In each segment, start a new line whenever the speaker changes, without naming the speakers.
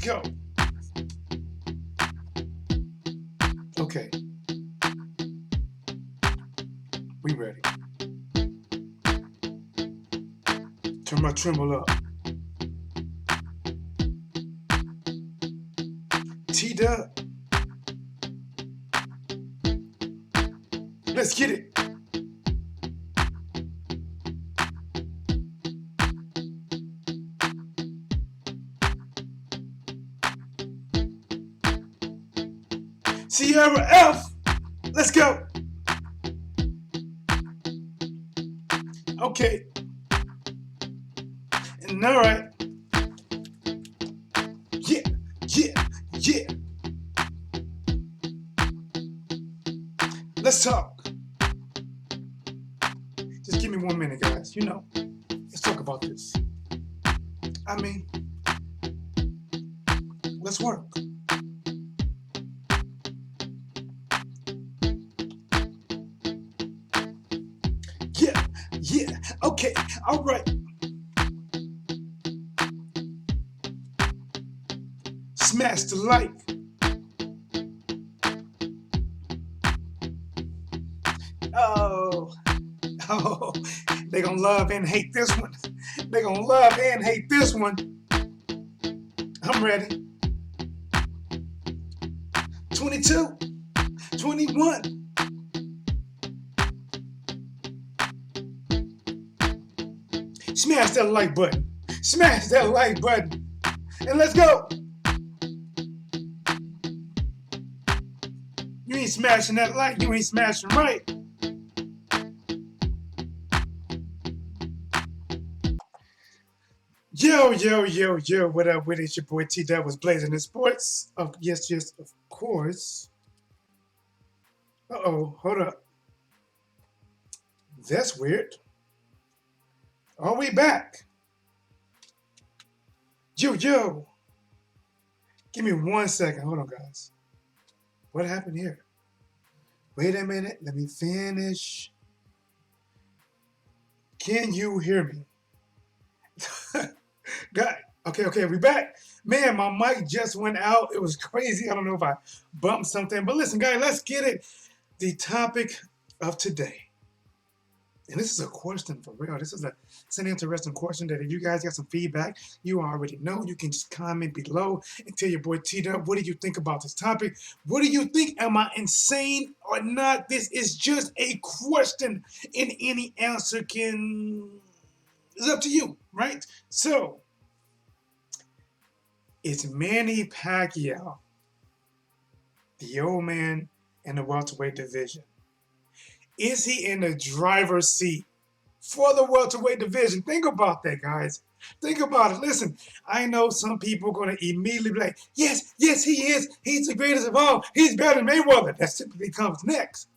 go. Okay, we ready. Turn my tremble up. T-Dub. Let's get it. Sierra F. Let's go. Okay. And all right. Yeah, yeah, yeah. Let's talk. Just give me 1 minute, guys. You know, let's talk about this. I mean, let's work. Yeah, yeah. Okay, all right. Smash the like. Oh, oh, they gonna love and hate this one. They gonna love and hate this one. I'm ready. 22, 21. Smash that like button. Smash that like button. And let's go. You ain't smashing that like, you ain't smashing right. Yo, yo, yo, yo, what up with it? It's your boy T that was blazing in sports. Oh, yes, of course. Uh-oh, hold up. That's weird. Are we back? Yo, yo. Give me 1 second. Hold on, guys. What happened here? Wait a minute. Let me finish. Can you hear me? Okay, we back. Man, my mic just went out. It was crazy. I don't know if I bumped something. But listen, guys, let's get it. The topic of today. And this is a question for real. It's an interesting question that if you guys got some feedback, you already know. You can just comment below and tell your boy T-Dub, what do you think about this topic? What do you think? Am I insane or not? This is just a question, and any answer is up to you, right? So, it's Manny Pacquiao, the old man in the welterweight division. Is he in the driver's seat for the welterweight division? Think about that, guys. Think about it. Listen, I know some people are going to immediately be like, yes, he is. He's the greatest of all. He's better than Mayweather. That typically comes next.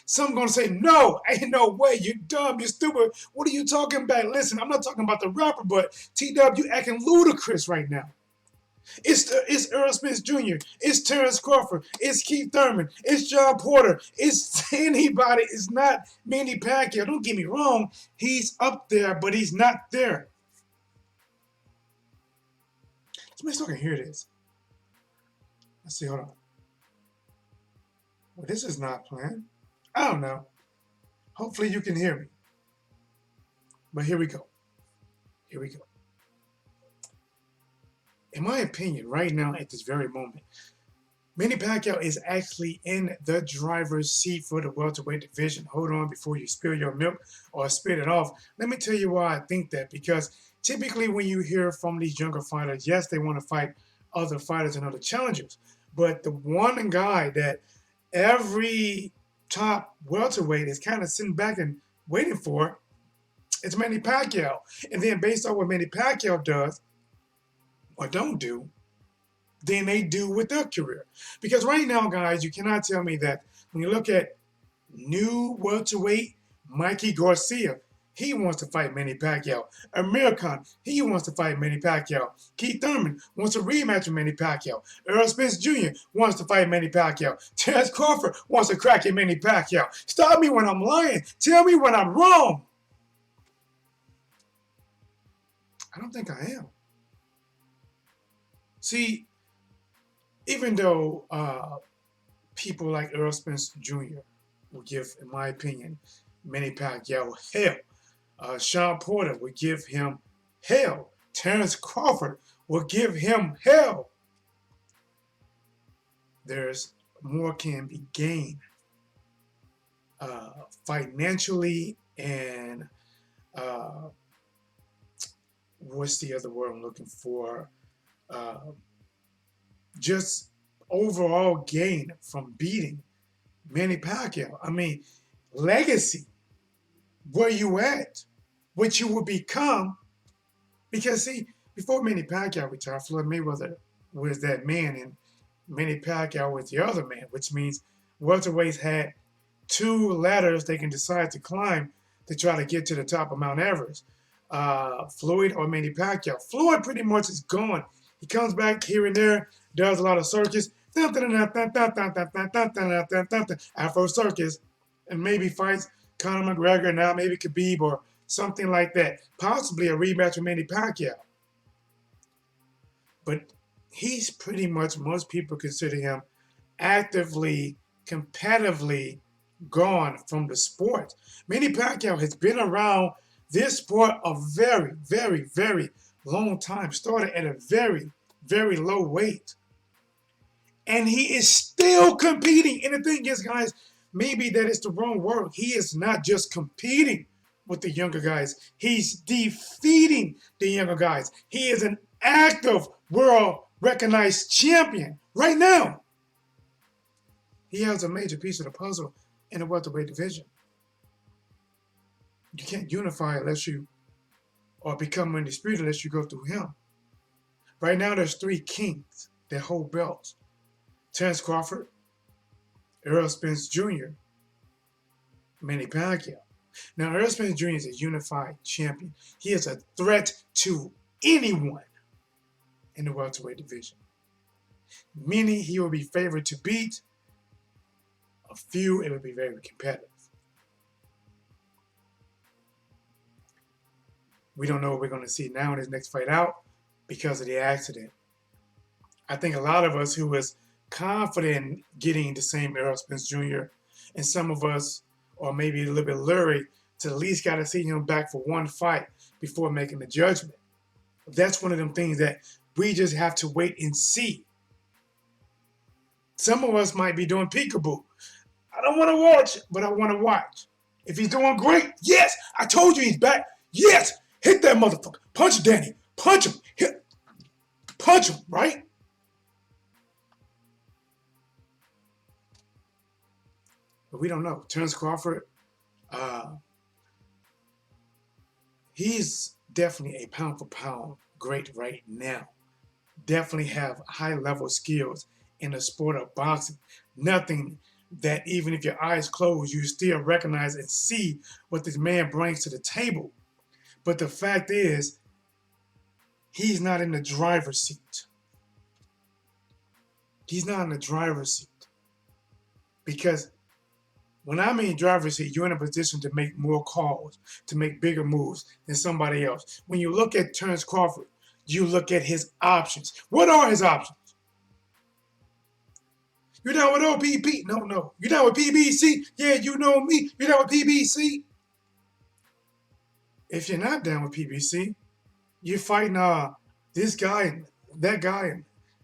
Some are going to say, no, ain't no way. You're dumb. You're stupid. What are you talking about? Listen, I'm not talking about the rapper, but T-W acting ludicrous right now. It's Earl Spence Jr., it's Terrence Crawford, it's Keith Thurman, it's John Porter, it's anybody. It's not Manny Pacquiao. Don't get me wrong, he's up there, but he's not there. Somebody still can hear this. Let's see, hold on. Well, this is not planned. I don't know. Hopefully you can hear me. But here we go. Here we go. In my opinion, right now at this very moment, Manny Pacquiao is actually in the driver's seat for the welterweight division. Hold on before you spill your milk or spit it off. Let me tell you why I think that. Because typically when you hear from these younger fighters, yes, they want to fight other fighters and other challengers. But the one guy that every top welterweight is kind of sitting back and waiting for is Manny Pacquiao. And then based on what Manny Pacquiao does, or don't do, than they do with their career. Because right now, guys, you cannot tell me that when you look at new welterweight Mikey Garcia, he wants to fight Manny Pacquiao. Amir Khan, he wants to fight Manny Pacquiao. Keith Thurman wants a rematch with Manny Pacquiao. Earl Spence Jr. wants to fight Manny Pacquiao. Terrence Crawford wants to crack at Manny Pacquiao. Stop me when I'm lying. Tell me when I'm wrong. I don't think I am. See, even though people like Earl Spence Jr. will give, in my opinion, Manny Pacquiao hell. Sean Porter would give him hell. Terrence Crawford will give him hell. There's more can be gained financially and uh, what's the other word I'm looking for? Uh, just overall gain from beating Manny Pacquiao. I mean, legacy, where you at, what you will become. Because see, before Manny Pacquiao retired, Floyd Mayweather was that man, and Manny Pacquiao was the other man, which means welterweights had two ladders they can decide to climb to try to get to the top of Mount Everest. Floyd or Manny Pacquiao. Floyd pretty much is gone. He comes back here and there, does a lot of circus, Afro circus, and maybe fights Conor McGregor now, maybe Khabib or something like that. Possibly a rematch with Manny Pacquiao. But he's pretty much, most people consider him actively, competitively gone from the sport. Manny Pacquiao has been around this sport a very, very, very long time. Started at a very, very low weight. And he is still competing. And the thing is, guys, maybe that is the wrong word. He is not just competing with the younger guys. He's defeating the younger guys. He is an active world recognized champion right now. He has a major piece of the puzzle in the welterweight division. You can't unify unless you, or become undisputed unless you go through him. Right now, there's three kings that hold belts. Terrence Crawford, Earl Spence Jr., Manny Pacquiao. Now, Earl Spence Jr. is a unified champion. He is a threat to anyone in the welterweight division. Many he will be favored to beat. A few, it will be very competitive. We don't know what we're going to see now in his next fight out because of the accident. I think a lot of us who was confident in getting the same Errol Spence Jr. and some of us, or maybe a little bit leery, to at least got to see him back for one fight before making the judgment. That's one of them things that we just have to wait and see. Some of us might be doing peekaboo. I don't want to watch, but I want to watch. If he's doing great, yes, I told you he's back. Yes, hit that motherfucker. Punch Danny. Punch him. Hit. Punch him, right? But we don't know. Terrence Crawford, he's definitely a pound for pound great right now. Definitely have high level skills in the sport of boxing. Nothing that even if your eyes closed, you still recognize and see what this man brings to the table. But the fact is, he's not in the driver's seat. He's not in the driver's seat. Because when I'm in driver's seat, you're in a position to make more calls, to make bigger moves than somebody else. When you look at Terrence Crawford, you look at his options. What are his options? You're down with OPP? No. You're down with PBC? Yeah, you know me. You're down with PBC? If you're not down with PBC, you're fighting this guy and that guy and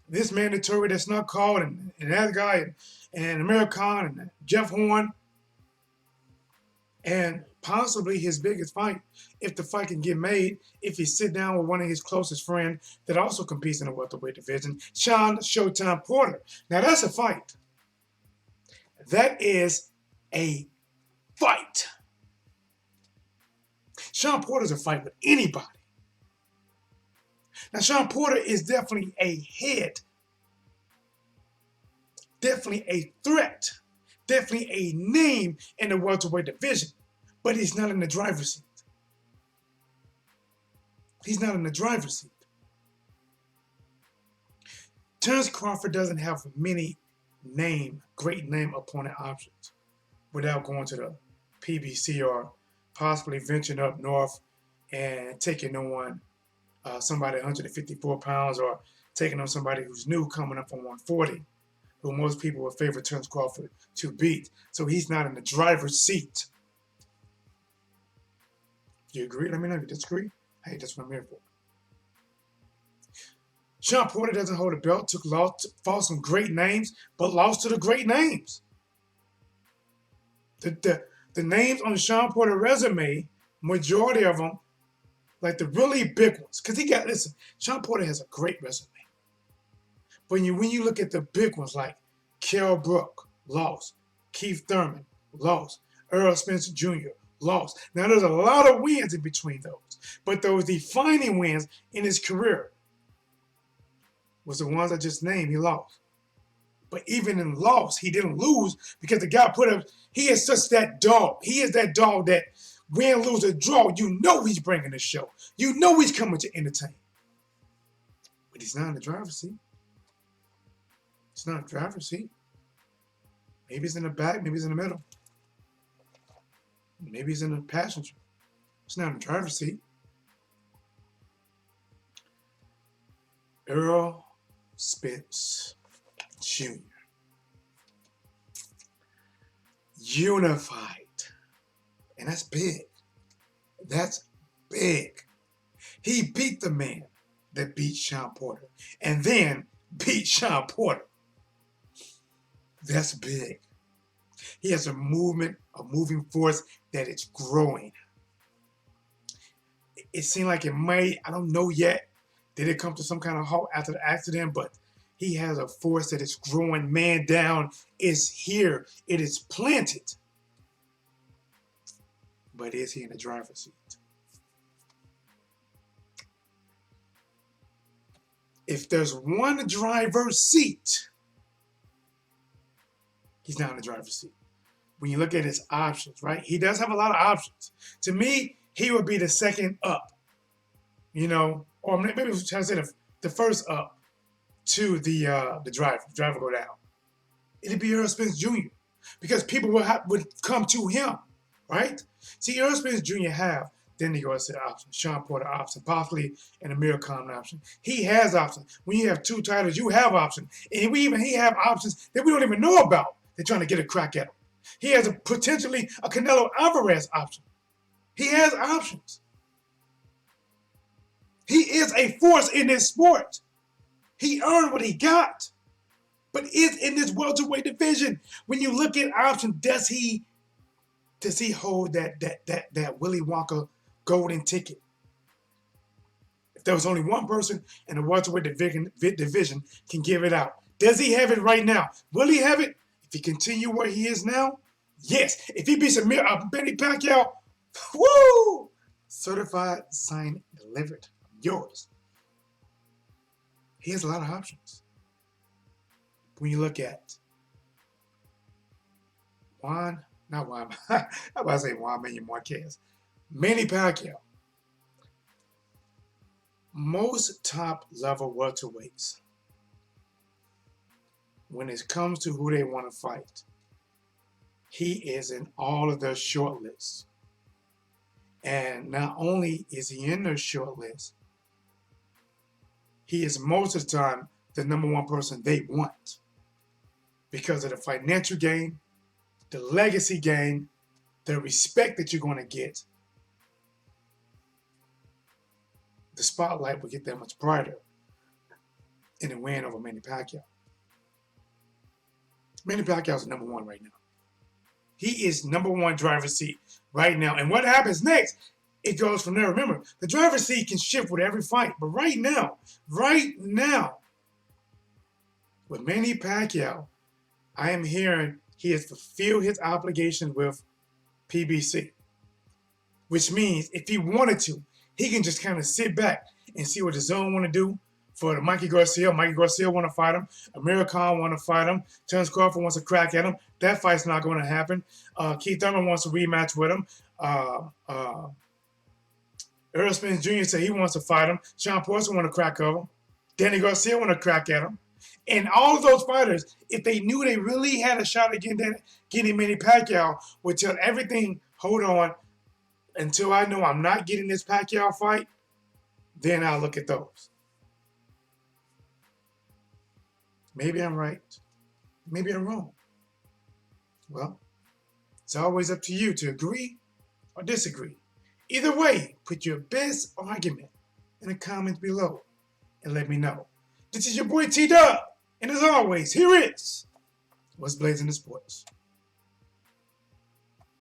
this mandatory that's not called and that guy and Amir Khan and Jeff Horn. And possibly his biggest fight, if the fight can get made, if he sit down with one of his closest friends that also competes in the welterweight division, Sean Showtime Porter. Now that's a fight. That is a fight. Sean Porter's a fight with anybody. Now Sean Porter is definitely a head, definitely a threat, definitely a name in the welterweight division, but he's not in the driver's seat. He's not in the driver's seat. Terrence Crawford doesn't have many great name opponent options without going to the PBC or possibly venturing up north and taking on somebody 154 pounds or taking on somebody who's new coming up on 140, who most people would favor Terence Crawford to beat. So he's not in the driver's seat. Do you agree? Let me know if you disagree. Hey, that's what I'm here for. Sean Porter doesn't hold a belt, fought some great names, but lost to the great names. The names on the Sean Porter resume, majority of them, like the really big ones, because listen, Sean Porter has a great resume. But when you look at the big ones like Kell Brook, lost. Keith Thurman, lost. Earl Spence Jr., lost. Now, there's a lot of wins in between those. But those defining wins in his career was the ones I just named, he lost. But even in loss, he didn't lose because the guy he is such that dog. He is that dog that win, lose, or draw, you know he's bringing the show. You know he's coming to entertain. But he's not in the driver's seat. It's not a driver's seat. Maybe he's in the back, maybe he's in the middle. Maybe he's in the passenger. It's not in the driver's seat. Earl Spence Jr. Unified. And that's big. That's big. He beat the man that beat Sean Porter and then beat Sean Porter. That's big. He has a moving force that is growing. It seemed like it might, I don't know yet, did it come to some kind of halt after the accident, but he has a force that is growing. Man down is here. It is planted. But is he in the driver's seat? If there's one driver's seat, he's not in the driver's seat. When you look at his options, right? He does have a lot of options. To me, he would be the second up, or maybe I was trying to say the first up to the driver. The driver go down. It'd be Earl Spence Jr. because people would come to him, right? See, Earl Spence Jr. have Danny Garcia option, Sean Porter option, possibly an Amir Khan option. He has options. When you have two titles, you have options. And he have options that we don't even know about. They're trying to get a crack at him. He has potentially a Canelo Alvarez option. He has options. He is a force in this sport. He earned what he got. But is in this welterweight division. When you look at options, does he hold that Willy Wonka golden ticket? If there was only one person in the welterweight division can give it out, does he have it right now? Will he have it if he continue where he is now? Yes. If he beats Manny Pacquiao, woo! Certified, signed, delivered. Yours. He has a lot of options. When you look at Juan Manny Marquez, Manny Pacquiao, most top-level welterweights, when it comes to who they want to fight, he is in all of their short lists. And not only is he in their short list, he is most of the time the number one person they want because of the financial gain, the legacy gain, the respect that you're going to get. The spotlight will get that much brighter in a win over Manny Pacquiao. Manny Pacquiao is number one right now. He is number one driver's seat right now. And what happens next, it goes from there. Remember, the driver's seat can shift with every fight. But right now, with Manny Pacquiao, I am hearing he has fulfilled his obligation with PBC, which means if he wanted to, he can just kind of sit back and see what the zone want to do for Mikey Garcia. Mikey Garcia want to fight him. Amir Khan want to fight him. Terence Crawford wants to crack at him. That fight's not going to happen. Keith Thurman wants to rematch with him. Earl Spence Jr. said he wants to fight him. Sean Porter want to crack at him. Danny Garcia want to crack at him. And all of those fighters, if they knew they really had a shot at getting Manny Pacquiao, would tell everything, hold on, until I know I'm not getting this Pacquiao fight, then I'll look at those. Maybe I'm right. Maybe I'm wrong. Well, it's always up to you to agree or disagree. Either way, put your best argument in the comments below and let me know. This is your boy T Dub, and as always, here is What's Blazing the Sports.